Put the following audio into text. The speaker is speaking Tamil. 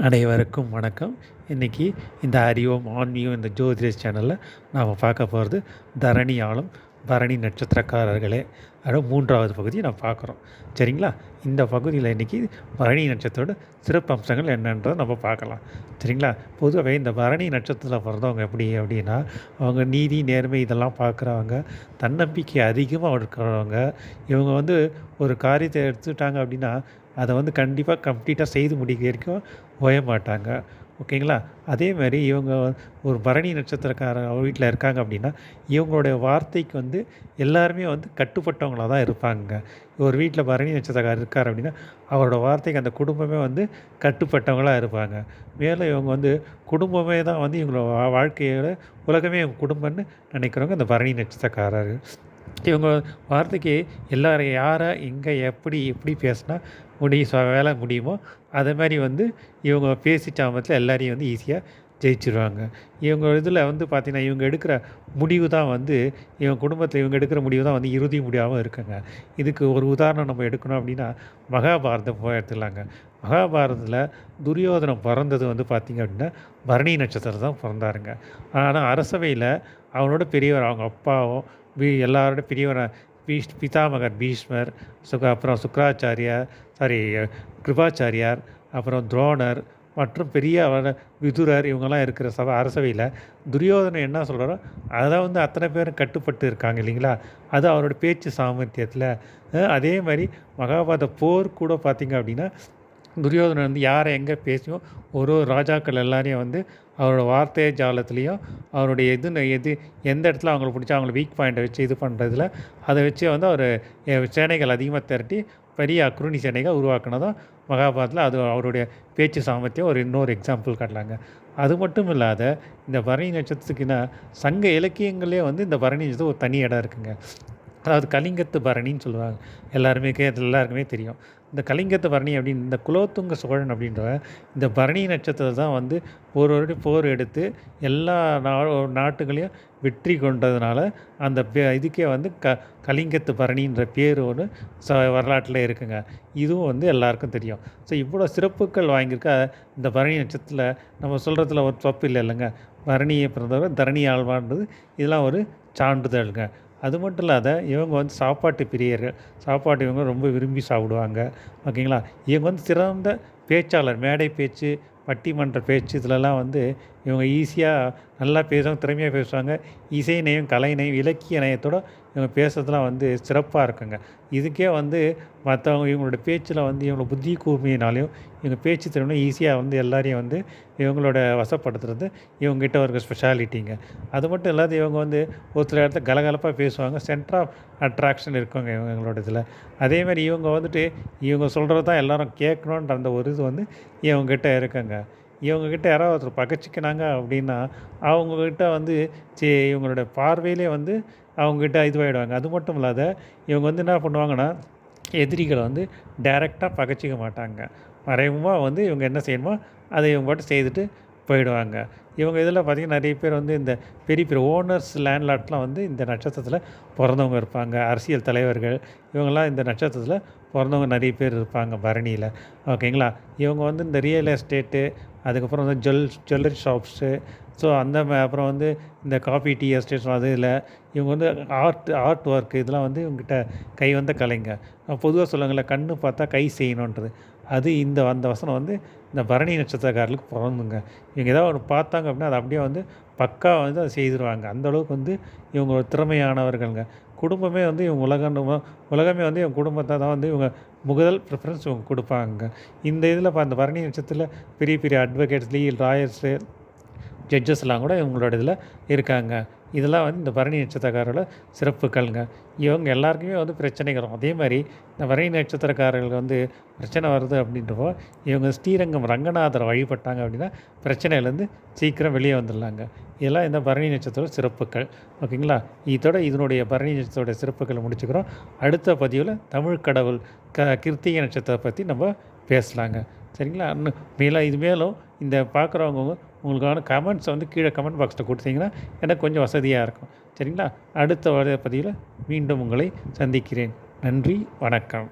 அனைவருக்கும் வணக்கம். இன்றைக்கி இந்த அறிவோம் ஆன்மீகம் இந்த ஜோதிடர் சேனலில் நாம் பார்க்க போகிறது தரணி ஆளும் பரணி நட்சத்திரக்காரர்களே அதோட 3வது பகுதியை நான் பார்க்குறோம். சரிங்களா? இந்த பகுதியில் இன்றைக்கி பரணி நட்சத்திரோட சிறப்பு அம்சங்கள் என்னன்றதை நம்ம பார்க்கலாம். சரிங்களா? பொதுவாகவே இந்த பரணி நட்சத்திரத்தில் பிறந்தவங்க எப்படி அப்படின்னா, அவங்க நீதி நேர்மை இதெல்லாம் பார்க்குறவங்க, தன்னம்பிக்கை அதிகமாக இருக்கிறவங்க. இவங்க ஒரு காரியத்தை எடுத்துட்டாங்க அப்படின்னா அதை கண்டிப்பாக கம்ப்ளீட்டாக செய்து முடிக்க வரைக்கும் ஓய மாட்டாங்க. ஓகேங்களா? அதேமாதிரி இவங்க ஒரு பரணி நட்சத்திரக்கார வீட்டில் இருக்காங்க அப்படின்னா, இவங்களுடைய வார்த்தைக்கு எல்லாருமே கட்டுப்பட்டவங்களாக தான் இருப்பாங்க. ஒரு வீட்டில் பரணி நட்சத்திரக்காரர் இருக்கார் அப்படின்னா, அவரோட வார்த்தைக்கு அந்த குடும்பமே கட்டுப்பட்டவங்களாக இருப்பாங்க. மேலும் இவங்க குடும்பமே தான் இவங்களோட வாழ்க்கையோட உலகமே இவங்க குடும்பம்னு நினைக்கிறவங்க இந்த பரணி நட்சத்திரக்காரர். இவங்க வார்த்தைக்கு எல்லாரும் யாரை எங்கே எப்படி எப்படி பேசினா வேலை முடியுமோ அதே மாதிரி இவங்க பேசிட்டாமத்தில் எல்லாரையும் ஈஸியாக ஜெயிச்சிருவாங்க. இவங்க இதில் பார்த்திங்கன்னா இவங்க எடுக்கிற முடிவு தான் இவங்க குடும்பத்தில் இவங்க எடுக்கிற முடிவு தான் இறுதி முடிவாகவும் இருக்குங்க. இதுக்கு ஒரு உதாரணம் நம்ம எடுக்கணும் அப்படின்னா மகாபாரதம் எடுத்துக்கலாங்க. மகாபாரதத்தில் துரியோதனம் பிறந்தது பார்த்திங்க அப்படின்னா பரணி நட்சத்திரம் தான் பிறந்தாருங்க. ஆனால் அரசவையில் அவனோட பெரியவர் அவங்க அப்பாவும் எல்லாரோட பெரியவர பிதாமகர் பீஷ்மர், அப்புறம் கிருபாச்சாரியார், அப்புறம் துரோணர் மற்றும் பெரிய விதுரர் இவங்கெல்லாம் இருக்கிற அரசவையில் துரியோதனை என்ன சொல்கிறாரோ அதை அத்தனை பேரும் கட்டுப்பட்டு இருக்காங்க இல்லைங்களா? அது அவரோட பேச்சு சாமர்த்தியத்தில். அதே மாதிரி மகாபாரத போர் கூட பார்த்திங்க அப்படின்னா துரியோதனன் யாரை எங்கே பேசியும் ஒரு ராஜாக்கள் எல்லாரையும் அவரோட வார்த்தை ஜாலத்துலேயும் அவருடைய எது எந்த இடத்துல அவங்களை பிடிச்சா அவங்கள வீக் பாயிண்ட்டை வச்சு இது பண்ணுறதுல அதை வச்சு அவர் சேனைகள் அதிகமாக திரட்டி பெரிய அக்ருணி சேனைகள் உருவாக்குனதும் மகாபாரதத்தில் அது அவருடைய பேச்சு சாமர்த்தியம் இன்னொரு எக்ஸாம்பிள் காட்டலாங்க. அது மட்டும் இல்லாத இந்த பரணி நட்சத்திரத்துக்குன்னா சங்க இலக்கியங்களே இந்த பரணி நட்சத்திரம் ஒரு தனி இடம் இருக்குங்க. அதாவது கலிங்கத்து பரணின்னு சொல்லுவாங்க. எல்லாருக்குமே தெரியும். இந்த கலிங்கத்து பரணி அப்படின்னு இந்த குலோத்துங்க சோழன் அப்படின்ற இந்த பரணி நட்சத்திரத்தை தான் ஒரு போர் எடுத்து எல்லா நாட்டுகளையும் வெற்றி கொண்டதுனால அந்த இதுக்கே கலிங்கத்து பரணின்ற பேர் வரலாற்றில் இருக்குங்க. இதுவும் எல்லாருக்கும் தெரியும். ஸோ இவ்வளோ சிறப்புகள் வாங்கியிருக்க இந்த பரணி நட்சத்திரத்தில் நம்ம சொல்கிறதுல ஒரு தப்பு இல்லைங்க. பரணியை பிறந்தவர் தரணி ஆழ்வான்றது இதெல்லாம் ஒரு சான்றிதழ்ங்க. அது மட்டும் இல்லாத இவங்க சாப்பாட்டு பிரியர்கள். சாப்பாட்டு இவங்க ரொம்ப விரும்பி சாப்பிடுவாங்க. ஓகேங்களா? இவங்க சிறந்த பேச்சாளர். மேடை பேச்சு, பட்டிமன்ற பேச்சு இதிலலாம் இவங்க ஈஸியாக நல்லா பேசுவாங்க, திறமையாக பேசுவாங்க. இசை நயம், கலை நயம், இலக்கிய நயத்தோடு இவங்க பேசுறதுலாம் சிறப்பாக இருக்குங்க. இதுக்கே மற்றவங்க இவங்களோட பேச்சில் இவங்களோட புத்தி கூர்மையினாலையும் இவங்க பேச்சு திறமை ஈஸியாக எல்லாரையும் இவங்களோட வசப்படுத்துறது இவங்ககிட்ட ஒரு ஸ்பெஷாலிட்டிங்க. அது மட்டும் இல்லாத இவங்க ஒரு சில இடத்துல கலகலப்பாக பேசுவாங்க. சென்டர் ஆஃப் அட்ராக்ஷன் இருக்குங்க இவங்களோட இதில். அதேமாதிரி இவங்க இவங்க சொல்கிறது தான் எல்லோரும் கேட்கணுன்ற அந்த ஒரு இது இவங்ககிட்ட இருக்குங்க. இவங்ககிட்ட யாராவது ஒருத்தர் பகச்சிக்கினாங்க அப்படின்னா அவங்கக்கிட்ட இவங்களோட பார்வையிலே அவங்ககிட்ட இதுவாகிடுவாங்க. அது மட்டும் இல்லாத இவங்க என்ன பண்ணுவாங்கன்னா எதிரிகளை டைரெக்டாக பகச்சிக்க மாட்டாங்க. மறைமுகமாக இவங்க என்ன செய்யணுமோ அதை இவங்க பாட்டு செய்துட்டு போயிடுவாங்க. இவங்க இதில் பார்த்திங்கன்னா நிறைய பேர் இந்த பெரிய பெரிய ஓனர்ஸ் லேண்ட்லாட்லாம் இந்த நட்சத்திரத்தில் பிறந்தவங்க இருப்பாங்க. அரசியல் தலைவர்கள் இவங்கெல்லாம் இந்த நட்சத்திரத்தில் பிறந்தவங்க நிறைய பேர் இருப்பாங்க பரணியில். ஓகேங்களா? இவங்க இந்த ரியல் எஸ்டேட்டு, அதுக்கப்புறம் ஜுவல்லரி ஷாப்ஸு, ஸோ அப்புறம் இந்த காஃபி டீ எஸ்டேட்ஸ் அது இல்லை. இவங்க ஆர்ட் ஒர்க் இதெல்லாம் இவங்ககிட்ட கை கலைங்க. பொதுவாக சொல்லுவாங்கள்ல கண்ணு பார்த்தா கை செய்யணுன்றது. அது அந்த வசனம் இந்த பரணி நட்சத்திரக்காரர்களுக்கு பிறந்துங்க. இவங்க ஏதாவது ஒன்று பார்த்தாங்க அப்படின்னா அதை அப்படியே பக்கா அதை செய்திருவாங்க. அந்தளவுக்கு இவங்க ஒரு திறமையானவர்கள்ங்க. குடும்பமே இவங்க உலகமே இவங்க குடும்பத்தை தான் இவங்க முதல் ப்ரிஃபரன்ஸ் இவங்க கொடுப்பாங்க. இந்த இதில் அந்த பரணி நட்சத்திரத்தில் பெரிய பெரிய அட்வொகேட்ஸ், லாயர்ஸு, ஜட்ஜஸ்லாம் கூட இவங்களோட இதில் இருக்காங்க. இதெல்லாம் இந்த பரணி நட்சத்திரக்காரோட சிறப்புகள்ங்க. இவங்க எல்லாருக்குமே பிரச்சனைகள் வரும். அதே மாதிரி இந்த பரணி நட்சத்திரக்காரர்களுக்கு பிரச்சனை வருது அப்படின்றப்போ இவங்க ஸ்ரீரங்கம் ரங்கநாதரை வழிபட்டாங்க அப்படின்னா பிரச்சனையிலேருந்து சீக்கிரம் வெளியே வந்துடலாங்க. இதெல்லாம் இந்த பரணி நட்சத்திர சிறப்புகள். ஓகேங்களா? இதனுடைய பரணி நட்சத்திரோட சிறப்புகளை முடிச்சுக்கிறோம். அடுத்த பதிவில் தமிழ் கடவுள் கிருத்திகை நட்சத்திரத்தை பற்றி நம்ம பேசலாங்க. சரிங்களா? மேலும் இந்த பார்க்குறவங்க உங்களுக்கான கமெண்ட்ஸை கீழே கமெண்ட் பாக்ஸில் கொடுத்தீங்கன்னா எனக்கு கொஞ்சம் வசதியாக இருக்கும். சரிங்களா? அடுத்த பதிவில் மீண்டும் உங்களை சந்திக்கிறேன். நன்றி, வணக்கம்.